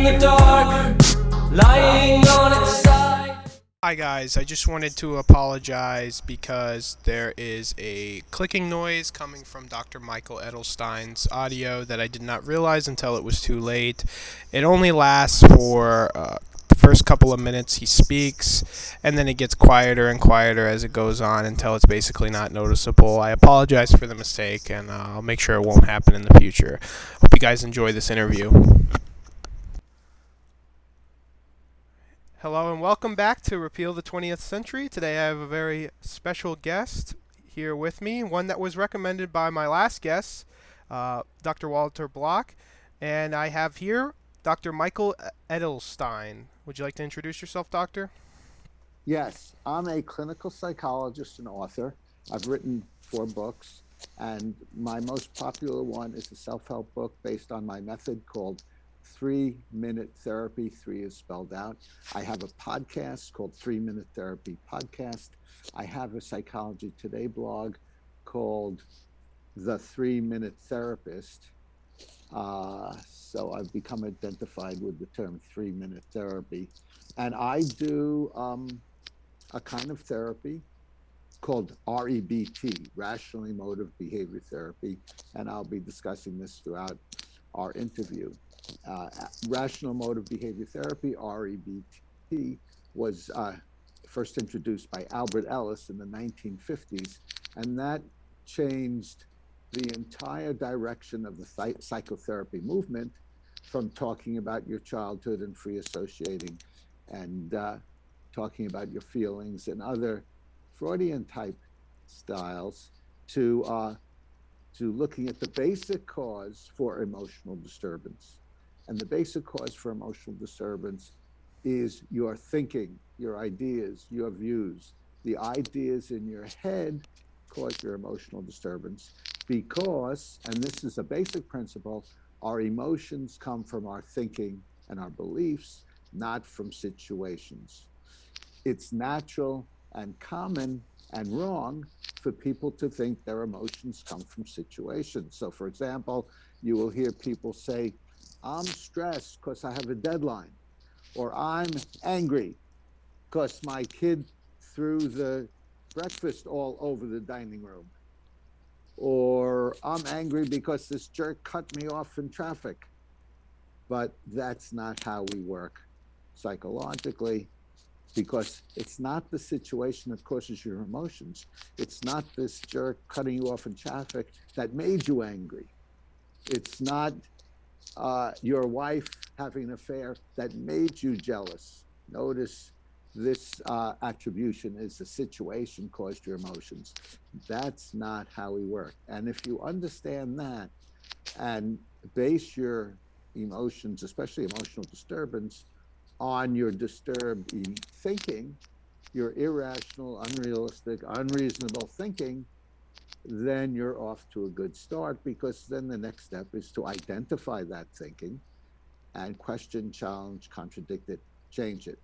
the dark, lying on its side. Hi guys, I just wanted to apologize because there is a clicking noise coming from Dr. Michael Edelstein's audio that I did not realize until it was too late. It only lasts for the first couple of minutes he speaks, and then it gets quieter and quieter as it goes on until it's basically not noticeable. I apologize for the mistake, and I'll make sure it won't happen in the future. Hope you guys enjoy this interview. Hello and welcome back to Repeal the 20th Century. Today I have a very special guest here with me, one that was recommended by my last guest, Dr. Walter Block, and I have here Dr. Michael Edelstein. Would you like to introduce yourself, Doctor? Yes, I'm a clinical psychologist and author. I've written 4 books, and my most popular one is a self-help book based on my method called 3-Minute Therapy. 3 is spelled out. I have a podcast called 3-Minute Therapy Podcast. I have a Psychology Today blog called The 3-Minute Therapist. So I've become identified with the term 3-minute therapy. And I do a kind of therapy called REBT, Rational Emotive Behavior Therapy. And I'll be discussing this throughout our interview. Rational Emotive Behavior Therapy, REBT, was first introduced by Albert Ellis in the 1950s, and that changed the entire direction of the psychotherapy movement from talking about your childhood and free associating and talking about your feelings and other Freudian type styles to looking at the basic cause for emotional disturbance. And the basic cause for emotional disturbance is your thinking, your ideas, your views. The ideas in your head cause your emotional disturbance because, and this is a basic principle, our emotions come from our thinking and our beliefs, not from situations. It's natural and common and wrong for people to think their emotions come from situations. So for example, you will hear people say, I'm stressed because I have a deadline, or I'm angry because my kid threw the breakfast all over the dining room, or I'm angry because this jerk cut me off in traffic. But that's not how we work psychologically, because it's not the situation that causes your emotions. It's not this jerk cutting you off in traffic that made you angry. It's not your wife having an affair that made you jealous. Notice this attribution is the situation caused your emotions. That's not how we work. And if you understand that and base your emotions, especially emotional disturbance, on your disturbed thinking, your irrational, unrealistic, unreasonable thinking, then you're off to a good start, because then the next step is to identify that thinking and question, challenge, contradict it, change it.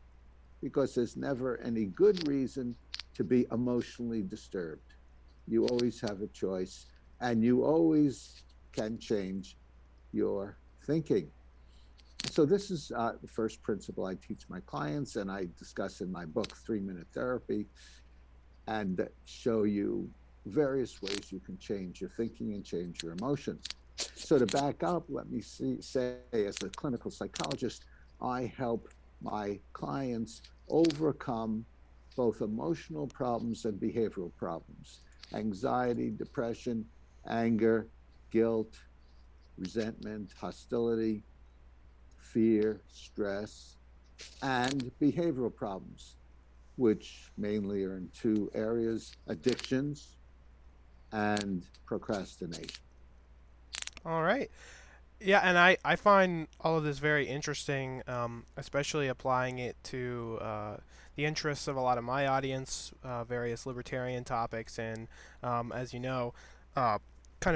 Because there's never any good reason to be emotionally disturbed. You always have a choice, and you always can change your thinking. So this is the first principle I teach my clients, and I discuss in my book, 3-Minute Therapy, and show you various ways you can change your thinking and change your emotions. So to back up, let me say, as a clinical psychologist, I help my clients overcome both emotional problems and behavioral problems: anxiety, depression, anger, guilt, resentment, hostility, fear, stress, and behavioral problems, which mainly are in 2 areas: addictions and procrastination. All right. Yeah, and I find all of this very interesting, especially applying it to the interests of a lot of my audience, various libertarian topics, and as you know, kind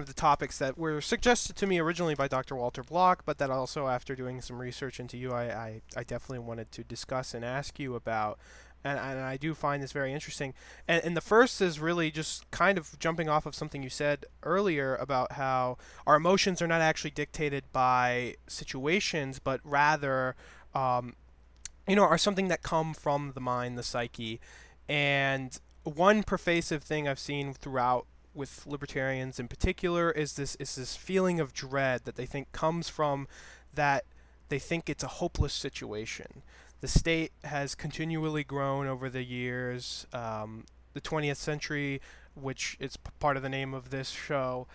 of the topics that were suggested to me originally by Dr. Walter Block, but that also, after doing some research into you, I definitely wanted to discuss and ask you about. and I do find this very interesting. And the first is really just kind of jumping off of something you said earlier about how our emotions are not actually dictated by situations, but rather, um, are something that come from the mind, the psyche. And one pervasive thing I've seen throughout with libertarians in particular is this feeling of dread that they think comes from that they think it's a hopeless situation. The state has continually grown over the years. The 20th century, which is part of the name of this show,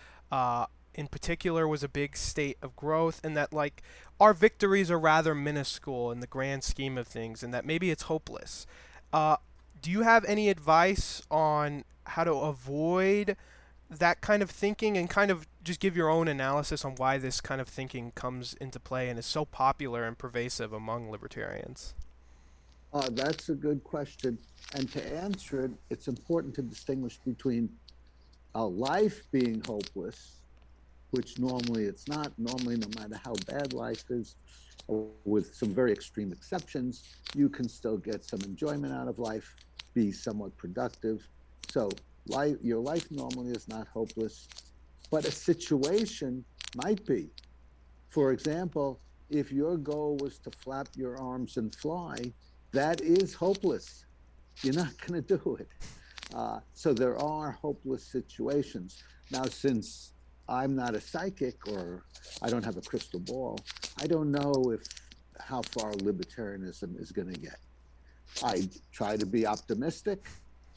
in particular was a big state of growth, and that like our victories are rather minuscule in the grand scheme of things, and that maybe it's hopeless. Uh, do you have any advice on how to avoid that kind of thinking and kind of just give your own analysis on why this kind of thinking comes into play and is so popular and pervasive among libertarians? That's a good question. And to answer it, it's important to distinguish between a life being hopeless, which normally it's not. Normally, no matter how bad life is, with some very extreme exceptions, you can still get some enjoyment out of life, be somewhat productive. So your life normally is not hopeless, but a situation might be. For example, if your goal was to flap your arms and fly, that is hopeless. You're not going to do it. So there are hopeless situations. Now, since I'm not a psychic or I don't have a crystal ball, I don't know if how far libertarianism is going to get. I try to be optimistic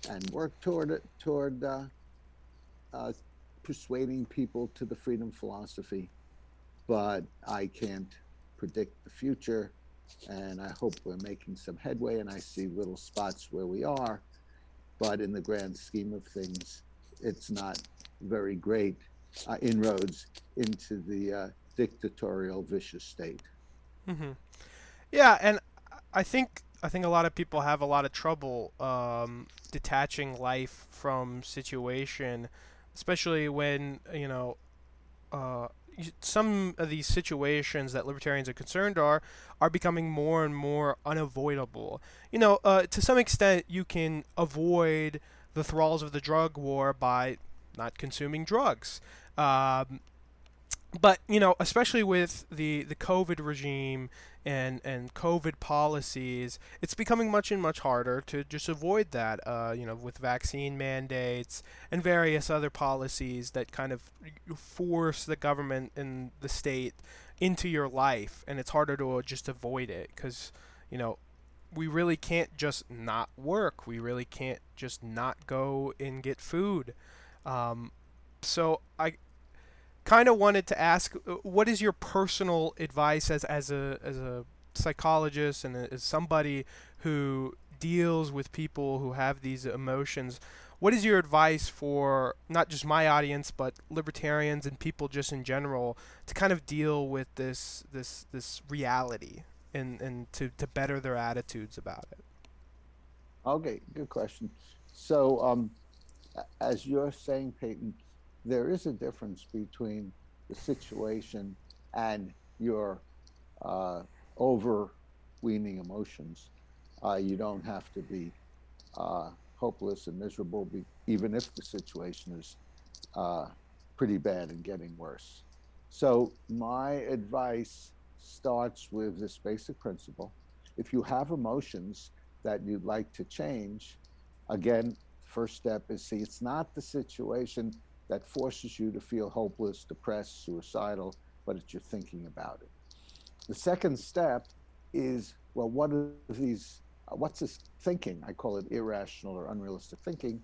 and work toward persuading people to the freedom philosophy, but I can't predict the future. And I hope we're making some headway, and I see little spots where we are. But in the grand scheme of things, it's not very great inroads into the dictatorial, vicious state. Hmm. Yeah, and I think a lot of people have a lot of trouble detaching life from situation, especially when uh, some of these situations that libertarians are concerned are becoming more and more unavoidable. To some extent, you can avoid the thralls of the drug war by not consuming drugs. Um, but especially with the COVID regime and COVID policies, it's becoming much and much harder to just avoid that. With vaccine mandates and various other policies that kind of force the government and the state into your life, and it's harder to just avoid it because you know we really can't just not work. We really can't just not go and get food. So I kind of wanted to ask, what is your personal advice as a psychologist and as somebody who deals with people who have these emotions? What is your advice for not just my audience but libertarians and people just in general to kind of deal with this reality and to better their attitudes about it? Okay, good question. So, as you're saying, Peyton, there is a difference between the situation and your uh, overweening emotions. You don't have to be hopeless and miserable, even if the situation is uh, pretty bad and getting worse. So, my advice starts with this basic principle. If you have emotions that you'd like to change, again, first step is see it's not the situation that forces you to feel hopeless, depressed, suicidal, but it's your thinking about it. The second step is, well, what are these? What's this thinking? I call it irrational or unrealistic thinking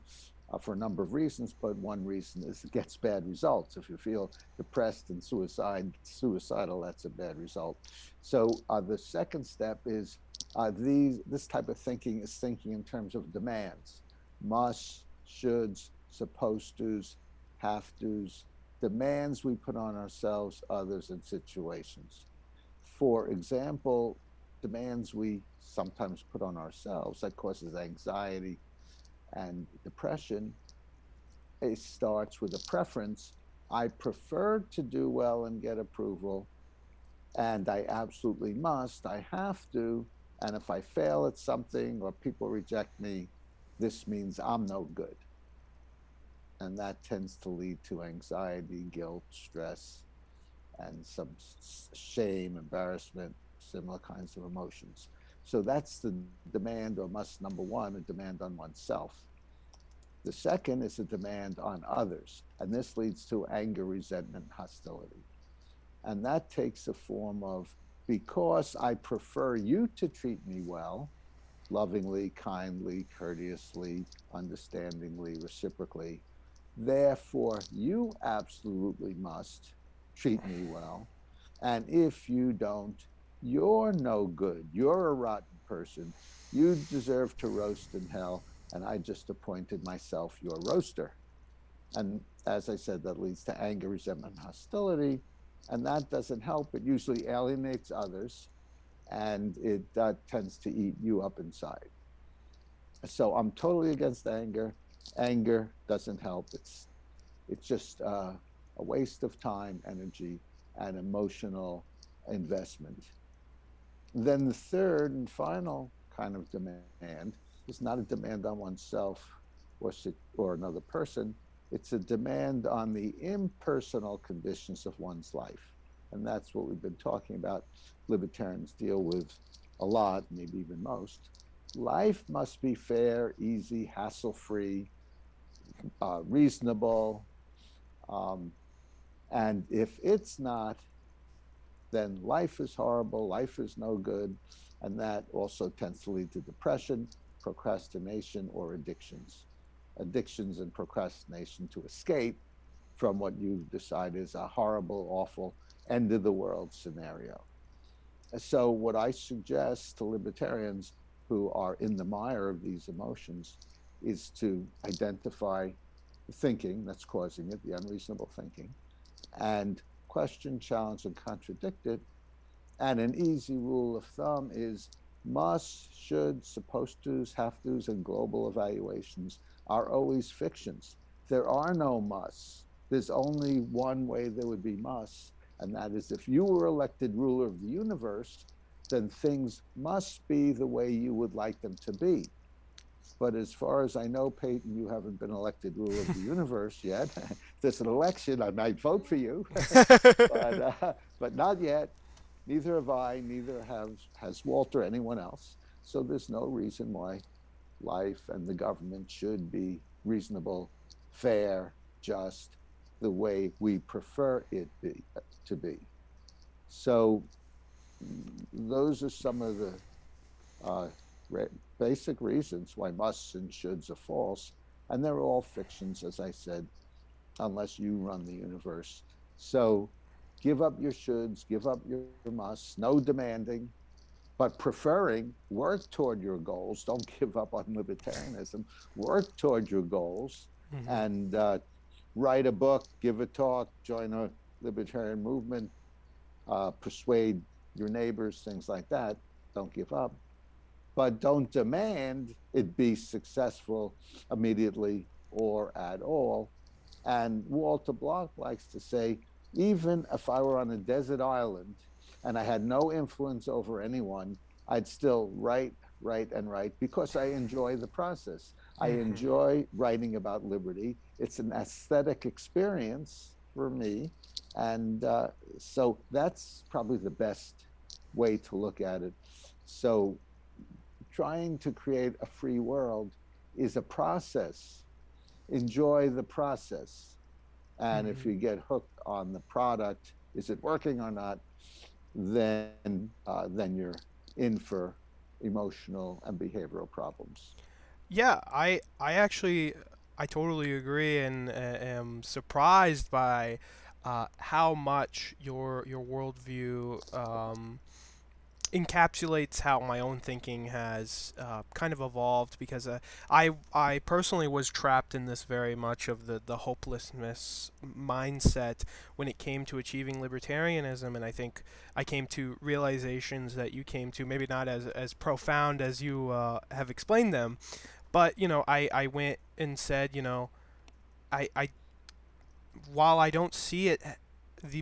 for a number of reasons, but one reason is it gets bad results. If you feel depressed and suicidal, that's a bad result. So the second step is this type of thinking is thinking in terms of demands, must, shoulds, supposed tos, have tos, demands we put on ourselves, others, and situations. For example, demands we sometimes put on ourselves that causes anxiety and depression. It starts with a preference. I prefer to do well and get approval, and I absolutely must, I have to, And if I fail at something or people reject me, this means I'm no good. And that tends to lead to anxiety, guilt, stress, and some shame, embarrassment, similar kinds of emotions. So that's the demand or must number one, a demand on oneself. The second is a demand on others. And this leads to anger, resentment, hostility. And that takes a form of, because I prefer you to treat me well, lovingly, kindly, courteously, understandingly, reciprocally, therefore you absolutely must treat me well. And if you don't, you're no good. You're a rotten person. You deserve to roast in hell. And I just appointed myself your roaster. And as I said, that leads to anger, resentment, and hostility. And that doesn't help. It usually alienates others and it tends to eat you up inside. So I'm totally against anger. Anger doesn't help. It's just a waste of time, energy, and emotional investment. Then the third and final kind of demand is not a demand on oneself or another person. It's a demand on the impersonal conditions of one's life. And that's what we've been talking about. Libertarians deal with a lot, maybe even most. Life must be fair, easy, hassle-free, reasonable. Um, and if it's not, then life is horrible, life is no good. And that also tends to lead to depression, procrastination, or addictions. Addictions and procrastination to escape from what you decide is a horrible, awful, end of the world scenario. So, what I suggest to libertarians who are in the mire of these emotions is to identify the thinking that's causing it, the unreasonable thinking, and question, challenge, and contradict it. And an easy rule of thumb is must, should, supposed tos, have tos, and global evaluations are always fictions. There are no musts. There's only one way there would be musts, and that is if you were elected ruler of the universe, then things must be the way you would like them to be. But as far as I know, Peyton, you haven't been elected ruler of the universe yet. There's an election, I might vote for you, but not yet. Neither have I, neither has Walter, anyone else. So there's no reason why life and the government should be reasonable, fair, just, the way we prefer it to be. So those are some of the uh, basic reasons why musts and shoulds are false. And they're all fictions, as I said, unless you run the universe. So give up your shoulds, give up your musts, no demanding, but preferring, work toward your goals. Don't give up on libertarianism. Work toward your goals and write a book, give a talk, join a libertarian movement, persuade your neighbors, things like that. Don't give up. But don't demand it be successful immediately or at all. And Walter Block likes to say, even if I were on a desert island and I had no influence over anyone, I'd still write because I enjoy the process. I enjoy writing about liberty. It's an aesthetic experience for me. And so that's probably the best way to look at it. So trying to create a free world is a process. Enjoy the process. And if you get hooked on the product, is it working or not, then you're in for emotional and behavioral problems. Yeah, I totally agree and am surprised by how much your worldview encapsulates how my own thinking has kind of evolved because I personally was trapped in this very much of the hopelessness mindset when it came to achieving libertarianism, and I think I came to realizations that you came to, maybe not as profound as you have explained them, but I went and said, I while I don't see it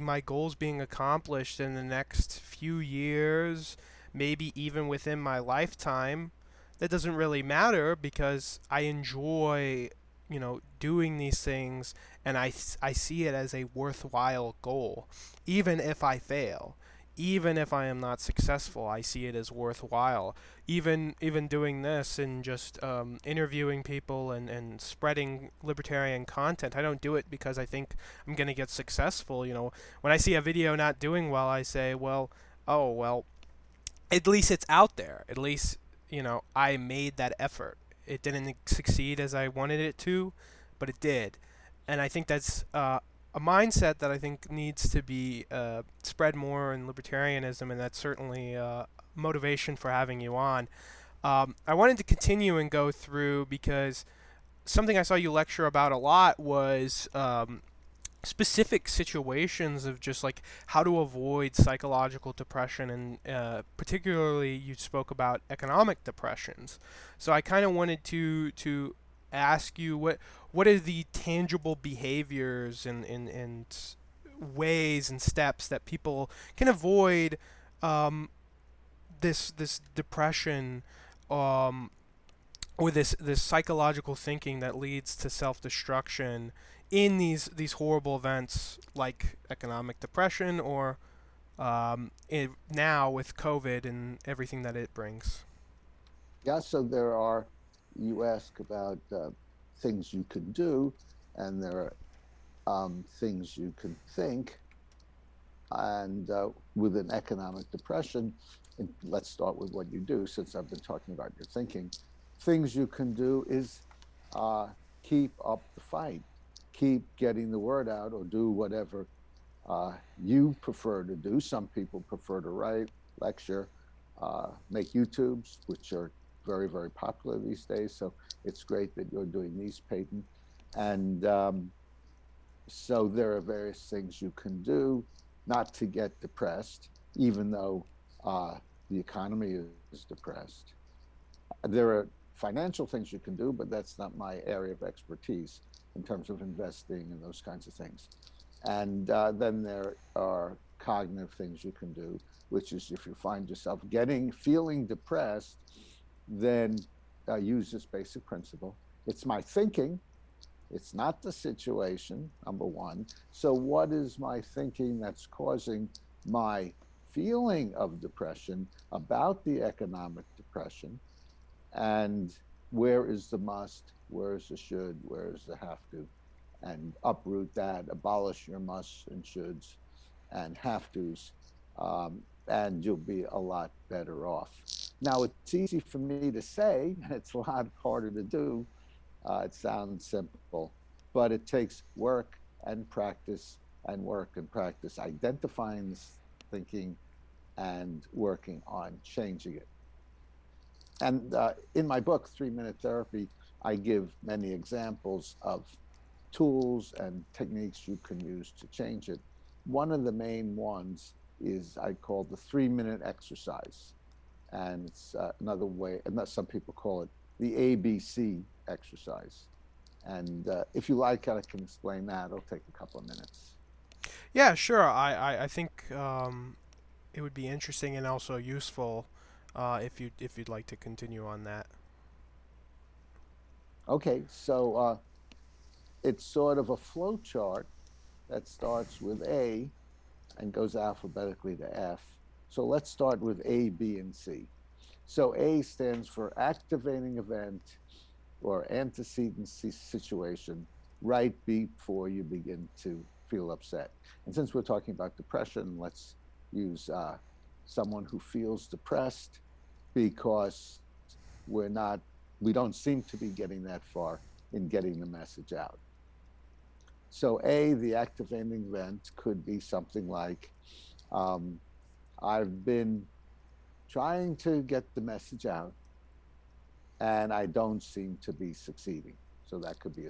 my goals being accomplished in the next few years, maybe even within my lifetime, that doesn't really matter because I enjoy, doing these things, and I see it as a worthwhile goal. Even if I fail, even if I am not successful, I see it as worthwhile. Even doing this and just interviewing people and spreading libertarian content, I don't do it because I think I'm going to get successful. When I see a video not doing well, I say, well, oh, well, at least it's out there. At least, I made that effort. It didn't succeed as I wanted it to, but it did. And I think that's a mindset that I think needs to be spread more in libertarianism, and that's certainly motivation for having you on. I wanted to continue and go through because something I saw you lecture about a lot was specific situations of just like how to avoid psychological depression, and particularly you spoke about economic depressions. So I kind of wanted to ask you what are the tangible behaviors and ways and steps that people can avoid this depression, um, or this psychological thinking that leads to self-destruction in these horrible events like economic depression, or now with COVID and everything that it brings. Yeah, so there are, you ask about things you can do, and there are things you can think. And with an economic depression, and let's start with what you do, since I've been talking about your thinking. Things you can do is keep up the fight, keep getting the word out, or do whatever you prefer to do. Some people prefer to write, lecture, make YouTubes, which are very, very popular these days. So it's great that you're doing these, Peyton. And so there are various things you can do not to get depressed, even though the economy is depressed. There are financial things you can do, but that's not my area of expertise in terms of investing and those kinds of things. And then there are cognitive things you can do, which is if you find yourself feeling depressed, then use this basic principle. It's my thinking. It's not the situation, number one. So what is my thinking that's causing my feeling of depression about the economic depression? And where is the must? Where is the should? Where is the have to? And uproot that, abolish your musts and shoulds and have tos, and you'll be a lot better off. Now, it's easy for me to say, and it's a lot harder to do. It sounds simple, but it takes work and practice, and work and practice, identifying this thinking and working on changing it. And in my book, 3-Minute Therapy, I give many examples of tools and techniques you can use to change it. One of the main ones is I call the 3-minute exercise. And it's another way, and some people call it the ABC exercise. And if you like, I can explain that. It'll take a couple of minutes. Yeah, sure. I think it would be interesting and also useful if you'd like to continue on that. Okay, so it's sort of a flow chart that starts with A and goes alphabetically to F. So let's start with A, B, and C. So A stands for activating event or antecedent situation right before you begin to feel upset. And since we're talking about depression, let's use someone who feels depressed because we don't seem to be getting that far in getting the message out. So A, the activating event could be something like, I've been trying to get the message out and I don't seem to be succeeding. So that could be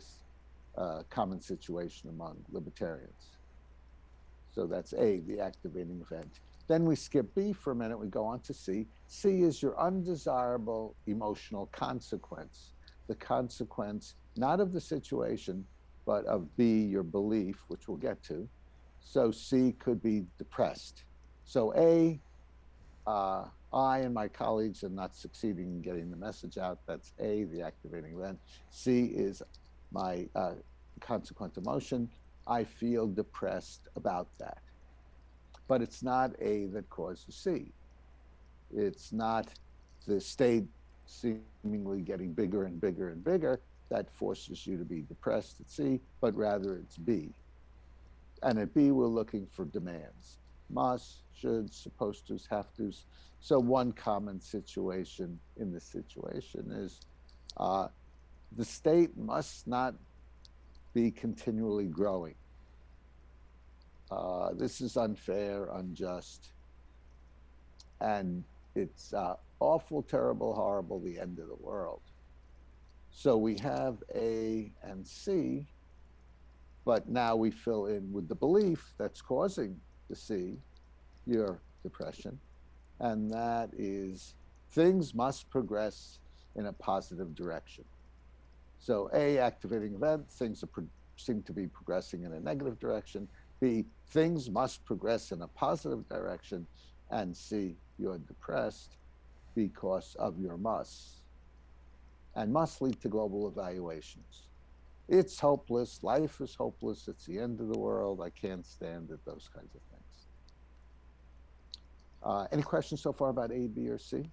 a common situation among libertarians. So that's A, the activating event. Then we skip B for a minute, we go on to C. C is your undesirable emotional consequence. The consequence, not of the situation, but of B, your belief, which we'll get to. So C could be depressed. So A, I and my colleagues are not succeeding in getting the message out. That's A, the activating event. C is my consequent emotion. I feel depressed about that. But it's not A that causes C. It's not the state seemingly getting bigger and bigger and bigger that forces you to be depressed at C, but rather it's B. And at B, we're looking for demands: must, should, supposed to's, have to's. So one common situation in this situation is uh, the state must not be continually growing. This is unfair, unjust, and it's awful, terrible, horrible, the end of the world. So we have A and C, but now we fill in with the belief that's causing the C, your depression, and that is things must progress in a positive direction. So A, activating event, things seem to be progressing in a negative direction. B, things must progress in a positive direction. And C, you're depressed because of your musts, and must lead to global evaluations. It's hopeless. Life is hopeless. It's the end of the world. I can't stand it. Those kinds of things. Any questions so far about A, B, or C?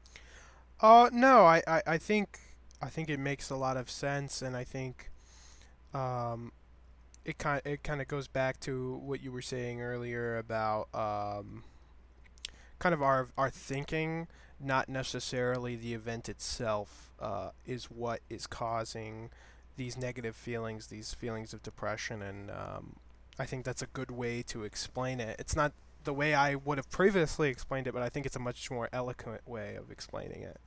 No, I think it makes a lot of sense, and I think um, it kind of goes back to what you were saying earlier about kind of our thinking, not necessarily the event itself, is what is causing these feelings of depression, and I think that's a good way to explain it. It's not the way I would have previously explained it, but I think it's a much more eloquent way of explaining it.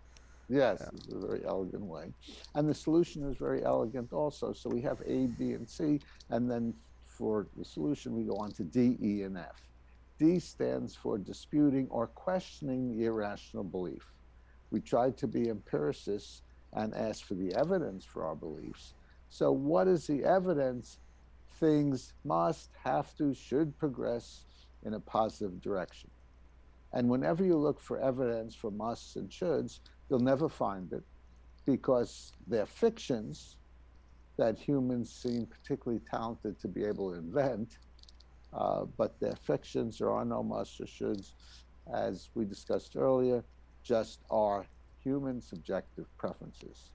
Yes, Yeah. it's a very elegant way. And the solution is very elegant also. So we have A, B, and C. And then for the solution, we go on to D, E, and F. D stands for disputing or questioning the irrational belief. We try to be empiricists and ask for the evidence for our beliefs. So, what is the evidence? Things must, have to, should progress in a positive direction. And whenever you look for evidence for musts and shoulds, you'll never find it because they're fictions that humans seem particularly talented to be able to invent. But they're fictions. There are no musts or shoulds, as we discussed earlier, just are human subjective preferences.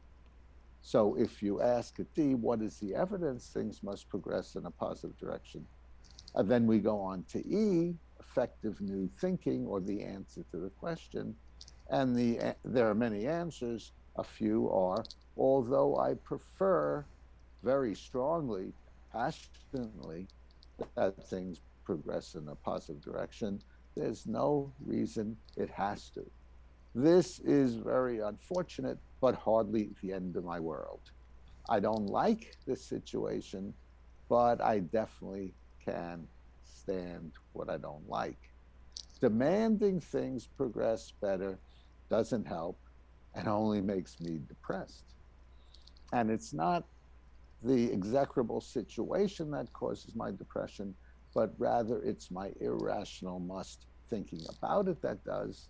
So if you ask at D, what is the evidence things must progress in a positive direction? Then we go on to E, effective new thinking, or the answer to the question. And there are many answers. A few are, although I prefer very strongly, passionately, that things progress in a positive direction, there's no reason it has to. This is very unfortunate, but hardly the end of my world. I don't like this situation, but I definitely can stand what I don't like. Demanding things progress better doesn't help and only makes me depressed. And it's not the execrable situation that causes my depression, but rather it's my irrational must thinking about it that does.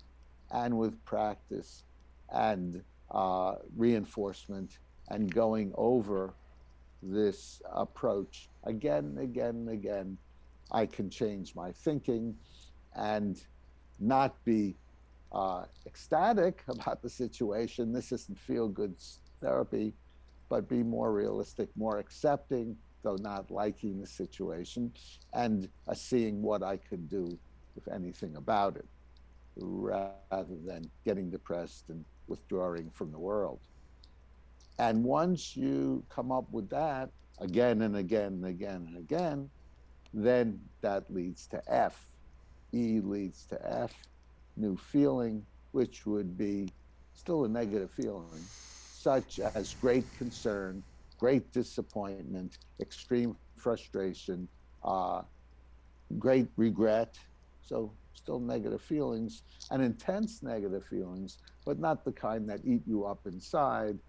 And with practice and reinforcement and going over this approach again and again and again, I can change my thinking and not be ecstatic about the situation. This isn't feel good therapy, but be more realistic, more accepting, though not liking the situation, and seeing what I could do, if anything, about it, rather than getting depressed and withdrawing from the world. And once you come up with that again and again and again and again, then that leads to F. E leads to F, new feeling, which would be still a negative feeling, such as great concern, great disappointment, extreme frustration, great regret. So, still negative feelings and intense negative feelings, but not the kind that eat you up inside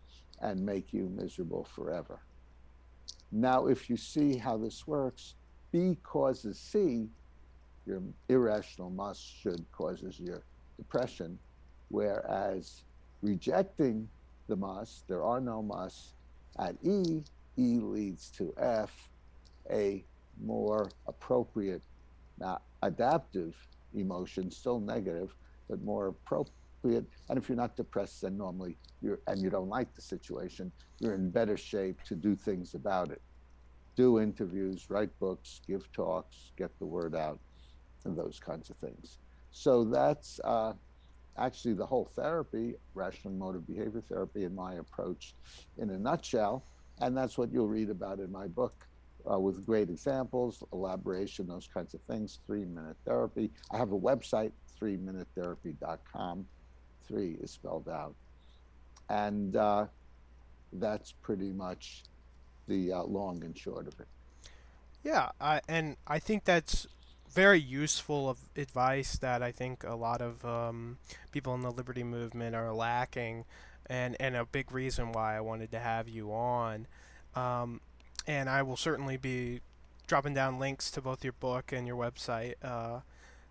and make you miserable forever. Now, if you see how this works, B causes C, your irrational must, should causes your depression. Whereas rejecting the must, there are no musts, at E, E leads to F, a more appropriate, not adaptive emotion, still negative, but more appropriate. And if you're not depressed, then normally and you don't like the situation, you're in better shape to do things about it. Do interviews, write books, give talks, get the word out, and those kinds of things. So that's actually the whole therapy, rational emotive behavior therapy, in my approach in a nutshell. And that's what you'll read about in my book, with great examples, elaboration, those kinds of things. 3-minute therapy. I have a website, 3minutetherapy.com. 3 is spelled out. And that's pretty much the long and short of it. Yeah, and I think that's very useful of advice that I think a lot of people in the liberty movement are lacking, and a big reason why I wanted to have you on. Um, and I will certainly be dropping down links to both your book and your website,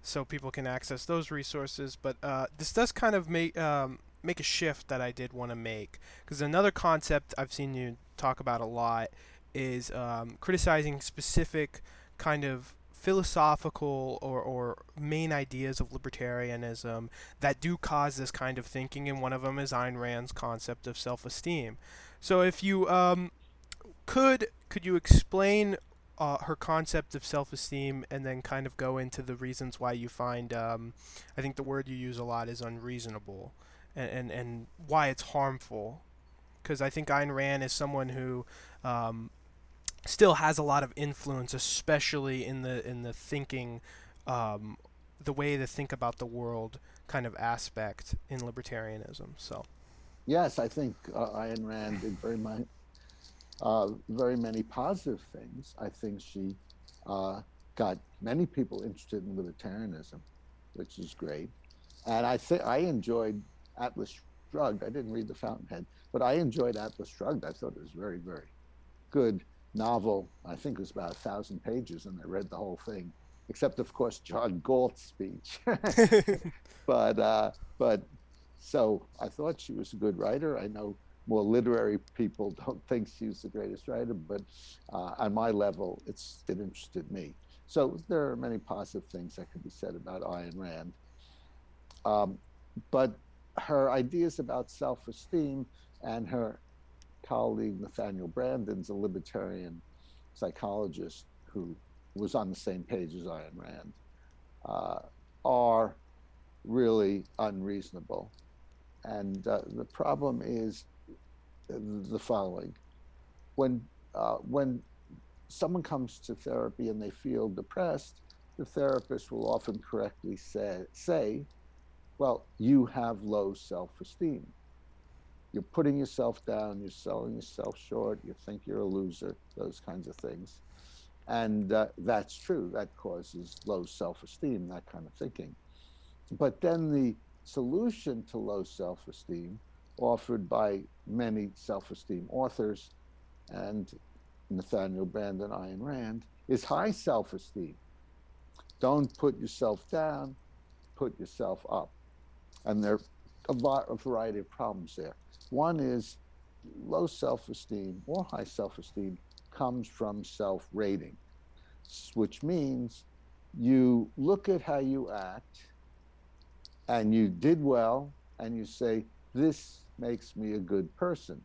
so people can access those resources. But this does kind of make a shift that I did want to make, because another concept I've seen you talk about a lot is criticizing specific kind of philosophical or main ideas of libertarianism that do cause this kind of thinking, and one of them is Ayn Rand's concept of self-esteem. So if you could you explain her concept of self-esteem, and then kind of go into the reasons why you find I think the word you use a lot is unreasonable, and why it's harmful, because I think Ayn Rand is someone who still has a lot of influence, especially in the thinking, the way to think about the world kind of aspect in libertarianism. So Yes, I think Ayn Rand did very many positive things. I think she got many people interested in libertarianism, which is great. And I think I enjoyed Atlas Shrugged. I didn't read The Fountainhead, but I enjoyed Atlas Shrugged. I thought it was very, very good novel. I think it was about 1,000 pages, and I read the whole thing, except of course John Galt's speech. But so I thought she was a good writer. I know more literary people don't think she's the greatest writer, but on my level, it interested me. So there are many positive things that could be said about Ayn Rand. But her ideas about self-esteem, and her colleague Nathaniel Branden's a libertarian psychologist who was on the same page as Ayn Rand, are really unreasonable. And the problem is the following: when someone comes to therapy and they feel depressed, the therapist will often correctly say, well, you have low self-esteem. You're putting yourself down, you're selling yourself short, you think you're a loser, those kinds of things. And that's true. That causes low self-esteem, that kind of thinking. But then the solution to low self-esteem, offered by many self-esteem authors and Nathaniel Brand and Ayn Rand, is high self-esteem. Don't put yourself down, put yourself up. And there are a variety of problems there. One is low self-esteem or high self-esteem comes from self-rating, which means you look at how you act and you did well, and you say, this makes me a good person.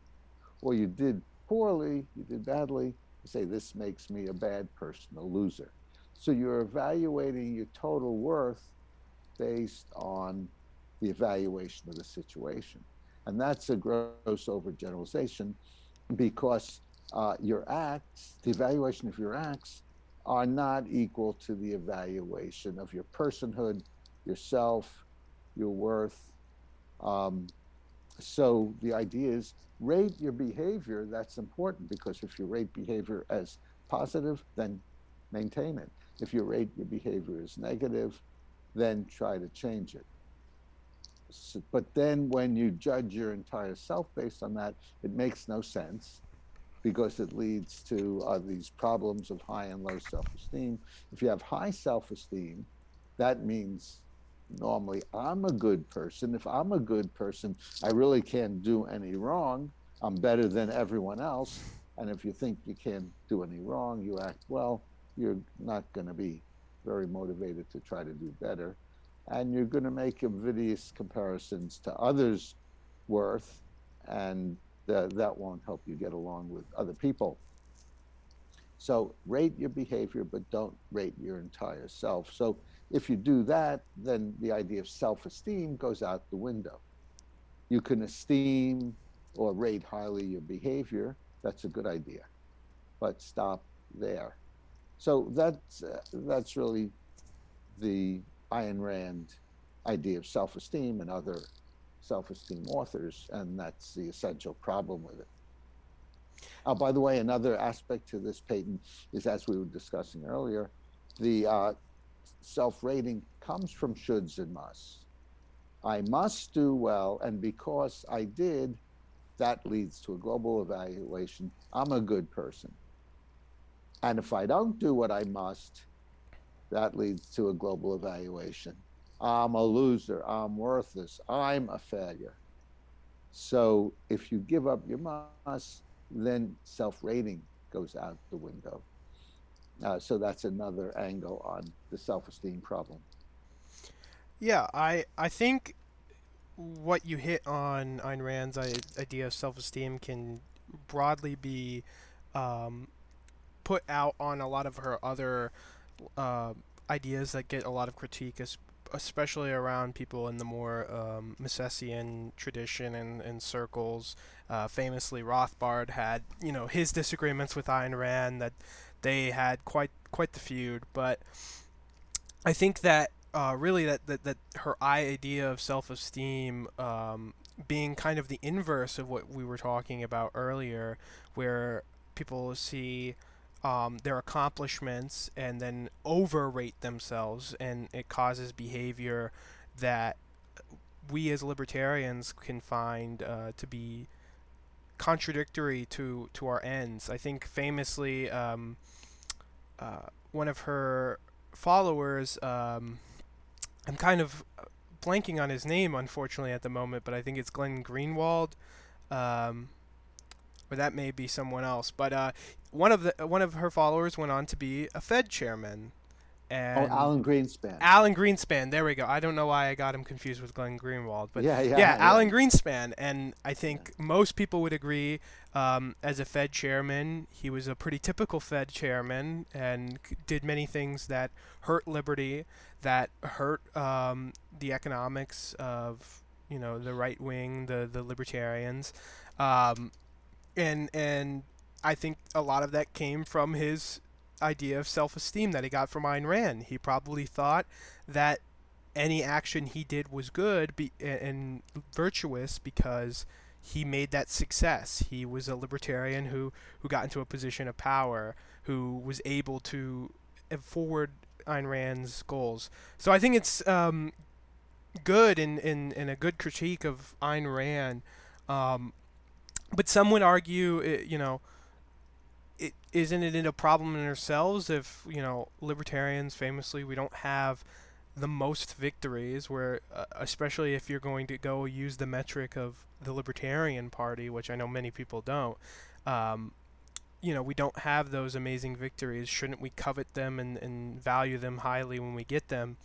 Or you did poorly, you did badly, you say, this makes me a bad person, a loser. So you're evaluating your total worth based on the evaluation of the situation. And that's a gross overgeneralization, because your acts, the evaluation of your acts, are not equal to the evaluation of your personhood, yourself, your worth. So the idea is rate your behavior. That's important, because if you rate behavior as positive, then maintain it. If you rate your behavior as negative, then try to change it. So, but then when you judge your entire self based on that, it makes no sense, because it leads to these problems of high and low self-esteem. If you have high self-esteem, that means normally I'm a good person. If I'm a good person, I really can't do any wrong. I'm better than everyone else. And if you think you can't do any wrong, you act well, you're not going to be very motivated to try to do better. And you're going to make invidious comparisons to others' worth, and that won't help you get along with other people. So rate your behavior, but don't rate your entire self. So if you do that, then the idea of self-esteem goes out the window. You can esteem or rate highly your behavior. That's a good idea, but stop there. So that's really the Ayn Rand idea of self-esteem and other self-esteem authors, and that's the essential problem with it. By the way, another aspect to this patent is, as we were discussing earlier, the self-rating comes from shoulds and musts. I must do well, and because I did, that leads to a global evaluation. I'm a good person. And if I don't do what I must, that leads to a global evaluation. I'm a loser. I'm worthless. I'm a failure. So if you give up your must, then self-rating goes out the window. So that's another angle on the self-esteem problem. Yeah, I think what you hit on Ayn Rand's idea of self-esteem can broadly be um, put out on a lot of her other uh, ideas that get a lot of critique, especially around people in the more Misesian tradition and circles. Famously, Rothbard had his disagreements with Ayn Rand, that they had quite the feud. But I think that really that her idea of self-esteem being kind of the inverse of what we were talking about earlier, where people see their accomplishments and then overrate themselves, and it causes behavior that we as libertarians can find to be contradictory to our ends. I think famously, one of her followers, I'm kind of blanking on his name, unfortunately, at the moment, but I think it's Glenn Greenwald, um, or that may be someone else. But one of her followers went on to be a Fed chairman, Oh, and Alan Greenspan. Alan Greenspan. There we go. I don't know why I got him confused with Glenn Greenwald, but Yeah, yeah, yeah, yeah, Alan Greenspan. And I yeah. think most people would agree, as a Fed chairman, he was a pretty typical Fed chairman and did many things that hurt liberty, that hurt the economics of the right wing, the libertarians, um, and I think a lot of that came from his idea of self-esteem that he got from Ayn Rand. He probably thought that any action he did was good and virtuous because he made that success. He was a libertarian who got into a position of power, who was able to forward Ayn Rand's goals. So I think it's good in a good critique of Ayn Rand. Um, but some would argue, isn't it a problem in ourselves if libertarians famously we don't have the most victories, where especially if you're going to go use the metric of the Libertarian Party, which I know many people don't. Um, we don't have those amazing victories. Shouldn't we covet them and value them highly when we get them?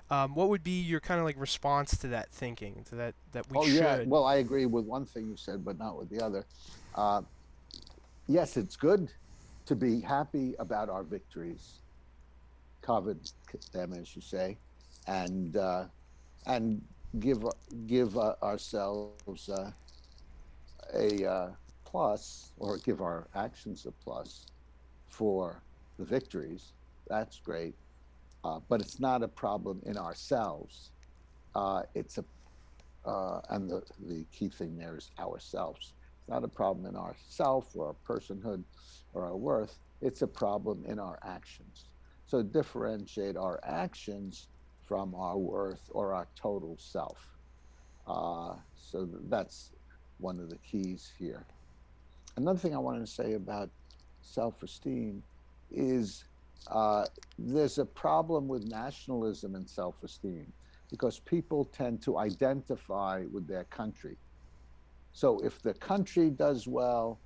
What would be your kind of like response to that thinking, to that we Oh, yeah. should? Well, I agree with one thing you said, but not with the other. Uh, yes, it's good to be happy about our victories, covet them, as you say, and and give give ourselves a plus, or give our actions a plus for the victories. That's great, but it's not a problem in ourselves. It's a and the key thing there is ourselves. It's not a problem in ourself or our personhood or our worth. It's a problem in our actions. So differentiate our actions from our worth or our total self. So that's one of the keys here. Another thing I wanted to say about self-esteem is there's a problem with nationalism and self-esteem. because people tend to identify with their country. So if the country does well,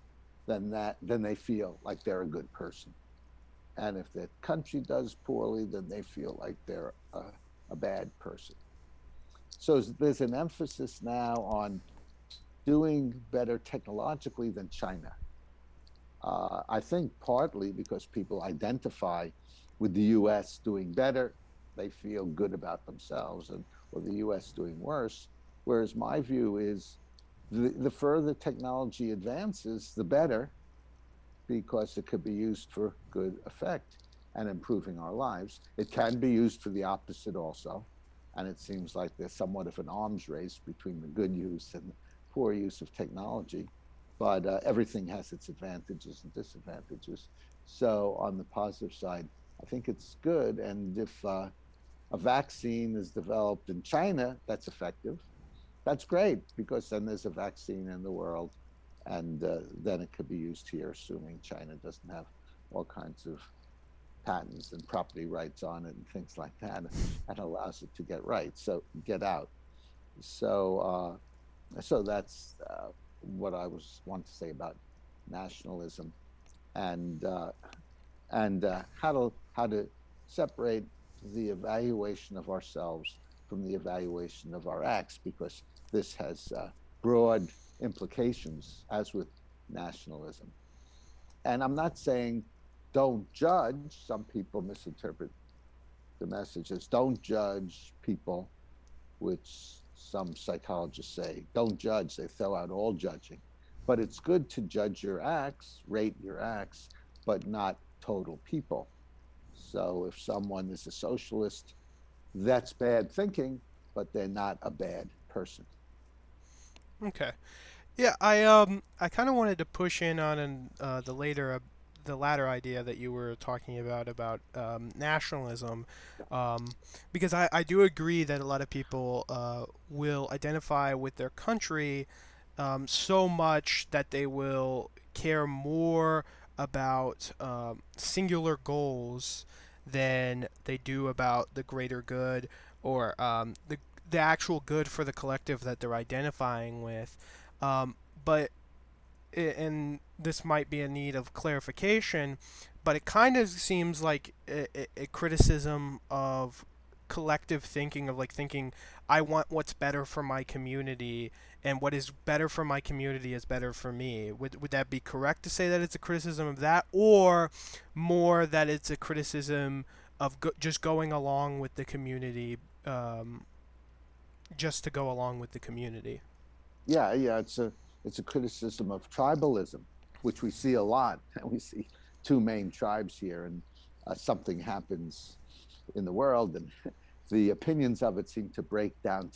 then they feel like they're a good person. And if the country does poorly, then they feel like they're a bad person. So there's an emphasis now on doing better technologically than China. I think partly because people identify with the US doing better, they feel good about themselves, and or the US doing worse. Whereas my view is the further technology advances, the better, because it could be used for good effect and improving our lives. It can be used for the opposite also. And it seems like there's somewhat of an arms race between the good use and the poor use of technology. But everything has its advantages and disadvantages. So on the positive side, I think it's good. And if a vaccine is developed in China that's effective, that's great, because then there's a vaccine in the world, and then it could be used here, assuming China doesn't have all kinds of patents and property rights on it and things like that, and allows it to get out. So, so that's what I want to say about nationalism, and how to separate the evaluation of ourselves from the evaluation of our acts, because this has broad implications, as with nationalism. And I'm not saying don't judge. Some people misinterpret the message as don't judge people, which some psychologists say don't judge. They throw out all judging. But it's good to judge your acts, rate your acts, but not total people. So if someone is a socialist, that's bad thinking, but they're not a bad person. Okay. Yeah, I kind of wanted to push in on the latter idea that you were talking about nationalism, um, because I do agree that a lot of people will identify with their country so much that they will care more about singular goals than they do about the greater good, or the actual good for the collective that they're identifying with. But and this might be a need of clarification, but it kind of seems like a criticism of collective thinking, of like thinking I want what's better for my community, and what is better for my community is better for me. Would that be correct to say that it's a criticism of that, or more that it's a criticism of just going along with the community, just to go along with the community? Yeah, it's a criticism of tribalism, which we see a lot. We see two main tribes here, and something happens in the world, and the opinions of it seem to break down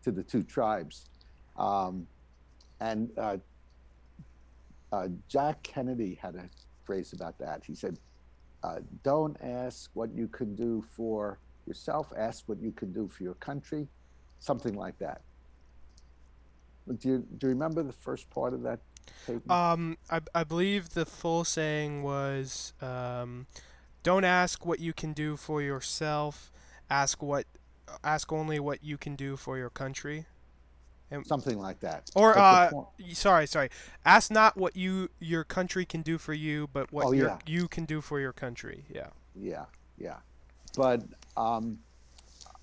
to the two tribes. Um, and Jack Kennedy had a phrase about that. He said, "Don't ask what you can do for yourself; ask what you can do for your country." Something like that. Do you remember the first part of that statement? I believe the full saying was, don't ask what you can do for yourself. Ask what, ask only what you can do for your country. And, Something like that. or But the point, sorry. Ask not what your country can do for you, but what oh yeah, you can do for your country. Yeah. yeah, yeah. But um,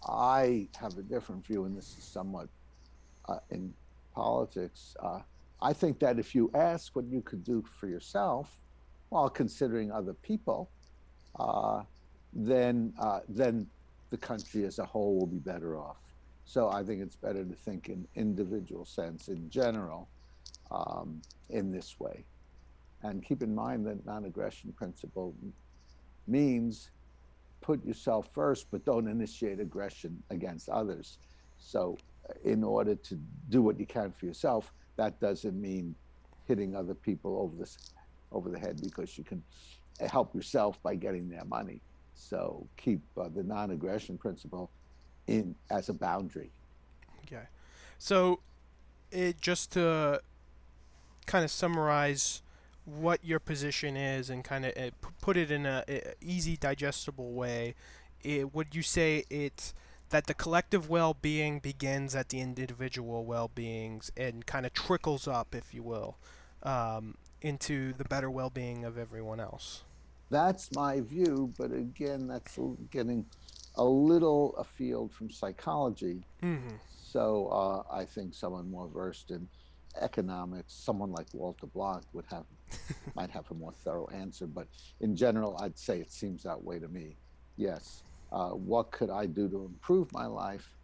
I have a different view, and this is somewhat in politics. I think that if you ask what you could do for yourself while considering other people, uh, then the country as a whole will be better off. So I think it's better to think in individual sense in general, in this way. And keep in mind that non-aggression principle means put yourself first, but don't initiate aggression against others. So in order to do what you can for yourself, that doesn't mean hitting other people over the head, because you can help yourself by getting their money. So keep the non-aggression principle in as a boundary. Okay. So it just to kind of summarize what your position is, and kind of put it in a easy digestible way, would you say it's that the collective well-being begins at the individual well-beings and kind of trickles up, if you will, into the better well-being of everyone else. That's my view, but again, that's getting a little afield from psychology. Hmm. So I think someone more versed in economics, someone like Walter Block, might have a more thorough answer. But in general, I'd say it seems that way to me. Yes. What could I do to improve my life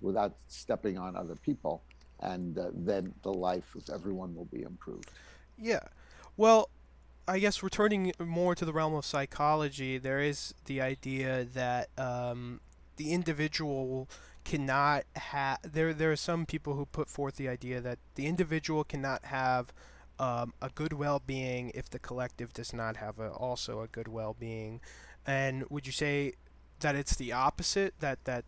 without stepping on other people? And then the life of everyone will be improved. Yeah. Well, I guess returning more to the realm of psychology, there is the idea that the individual cannot have. There are some people who put forth the idea that the individual cannot have a good well-being if the collective does not have also a good well-being. And would you say that it's the opposite? That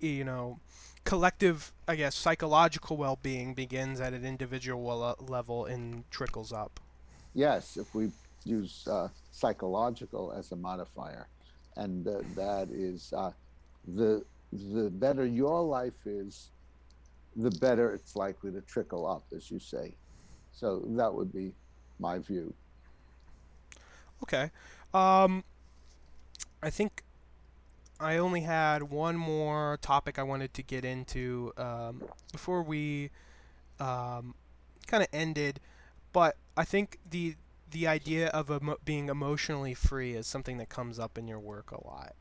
you know, collective, I guess, psychological well-being begins at an individual level and trickles up. Yes, if we use psychological as a modifier, and that is the the better your life is, the better it's likely to trickle up, as you say. So that would be my view. Okay. I think I only had one more topic I wanted to get into before we kind of ended, but I think the idea of being emotionally free is something that comes up in your work a lot,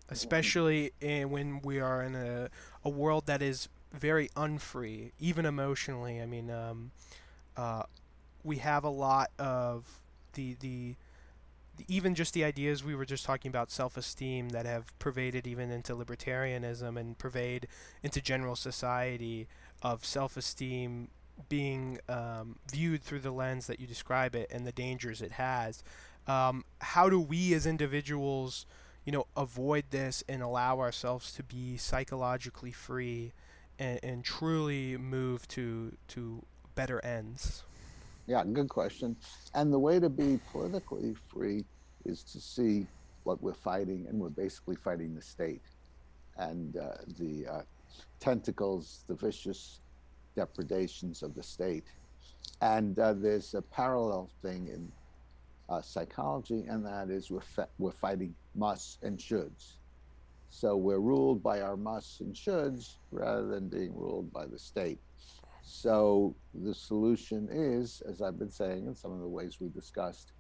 especially when we are in a world that is very unfree, even emotionally. I mean, uh, we have a lot of the even just the ideas we were just talking about, self-esteem, that have pervaded even into libertarianism and pervade into general society, of self-esteem being viewed through the lens that you describe it and the dangers it has. How do we as individuals, avoid this and allow ourselves to be psychologically free and truly move to better ends? Yeah, good question. And the way to be politically free is to see what we're fighting, and we're basically fighting the state and the tentacles, the vicious depredations of the state. And there's a parallel thing in psychology, and that is we're fighting musts and shoulds. So we're ruled by our musts and shoulds rather than being ruled by the state. So the solution is, as I've been saying in some of the ways we discussed,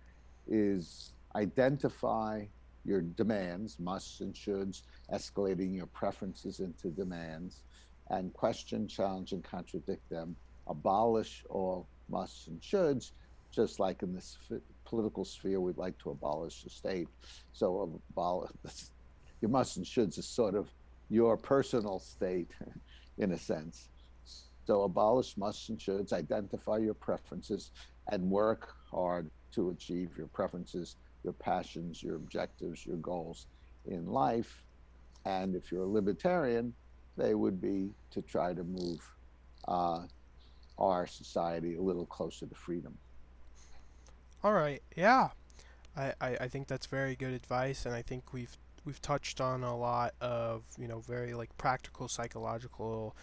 is identify your demands, musts and shoulds, escalating your preferences into demands, and question, challenge, and contradict them. Abolish all musts and shoulds, just like in this political sphere, we'd like to abolish the state. So your musts and shoulds is sort of your personal state, in a sense. So abolish musts and shoulds, identify your preferences, and work hard to achieve your preferences, your passions, your objectives, your goals in life. And if you're a libertarian, they would be to try to move uh, our society a little closer to freedom. All right. Yeah. I think that's very good advice, and I think we've touched on a lot of very like practical psychological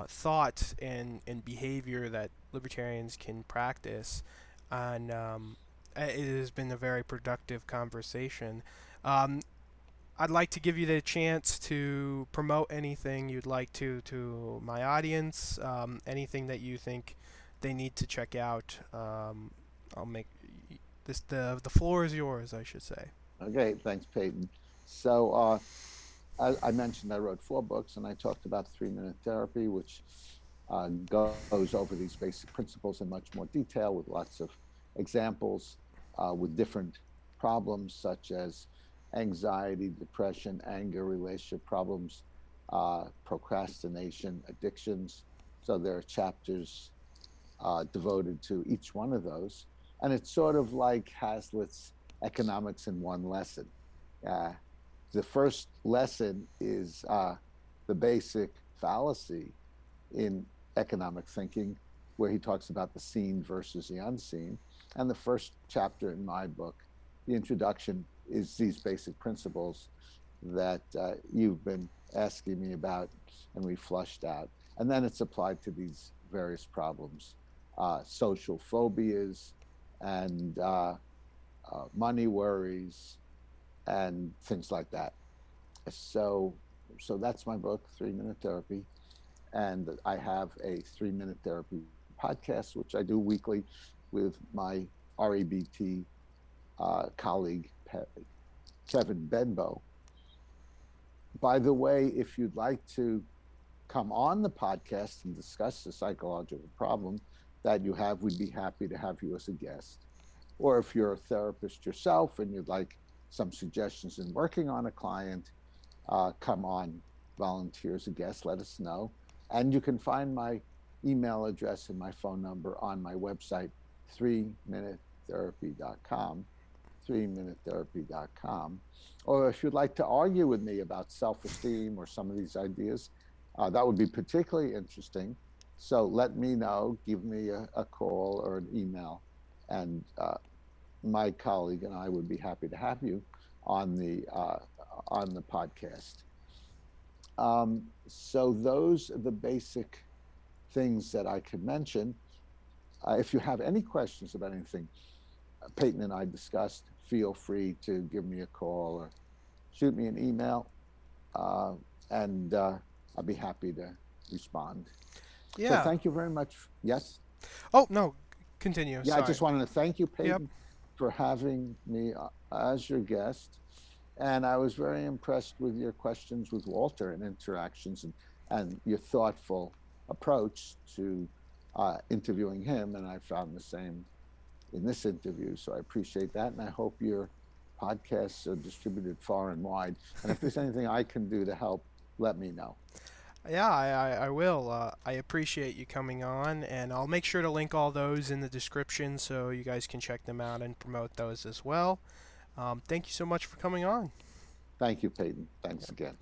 thoughts and behavior that libertarians can practice, and it has been a very productive conversation. Um, I'd like to give you the chance to promote anything you'd like to my audience, anything that you think they need to check out. I'll make this the floor is yours, I should say. Okay, thanks, Peyton. So I mentioned I wrote 4 books, and I talked about 3-minute therapy, which goes over these basic principles in much more detail with lots of examples with different problems such as anxiety, depression, anger, relationship problems, procrastination, addictions. So there are chapters devoted to each one of those. And it's sort of like Hazlitt's Economics in One Lesson. Uh, the first lesson is the basic fallacy in economic thinking, where he talks about the seen versus the unseen. And the first chapter in my book, the introduction, is these basic principles that you've been asking me about, and we flushed out. And then it's applied to these various problems, social phobias, and money worries, and things like that. So, so that's my book, 3 Minute Therapy, and I have a 3 Minute Therapy podcast, which I do weekly with my REBT colleague Kevin Benbow. By the way, if you'd like to come on the podcast and discuss the psychological problem that you have, we'd be happy to have you as a guest. Or if you're a therapist yourself and you'd like some suggestions in working on a client, come on, volunteer as a guest, let us know. And you can find my email address and my phone number on my website, 3minutetherapy.com, 3minutetherapy.com. Or if you'd like to argue with me about self-esteem or some of these ideas, that would be particularly interesting. So let me know, give me a call or an email, and my colleague and I would be happy to have you on the podcast. So those are the basic things that I could mention. If you have any questions about anything Peyton and I discussed, feel free to give me a call or shoot me an email, and I'll be happy to respond. Yeah. So thank you very much. Yes? Oh, no. Continue. Yeah, Sorry. I just wanted to thank you, Peyton, Yep. for having me as your guest. And I was very impressed with your questions with Walter and interactions, and your thoughtful approach to interviewing him. And I found the same in this interview. So I appreciate that. And I hope your podcasts are distributed far and wide. And if there's anything I can do to help, let me know. Yeah, I will. I appreciate you coming on, and I'll make sure to link all those in the description so you guys can check them out and promote those as well. Thank you so much for coming on. Thank you, Peyton. Thanks again.